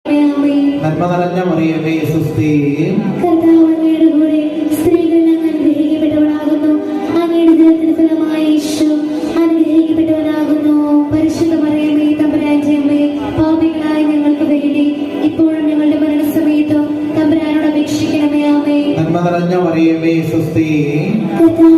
നന്മ നിറഞ്ഞ മറിയമേ സുസ്തി. കർത്താവ് അങ്ങയുടെ കൂടെ സ്ത്രീകളിൽ അങ്ങ് അനുഗ്രഹിക്കപ്പെട്ടവളാകുന്നു. അങ്ങയുടെ ഉദരത്തിൻ ഫലമായി ഈശോ അനുഗ്രഹിക്കപ്പെട്ടവനാകുന്നു. പരിശുദ്ധ മറിയമേ തമ്പുരാന്റെ അമ്മേ, പാപികളായ ഞങ്ങൾക്ക് വേണ്ടി ഇപ്പോഴും ഞങ്ങളുടെ മരണസമയത്തും തമ്പുരാനോട് അപേക്ഷിക്കണമേ. ആമേൻ. നന്മ നിറഞ്ഞ മറിയമേ സുസ്തി. കർത്താവ്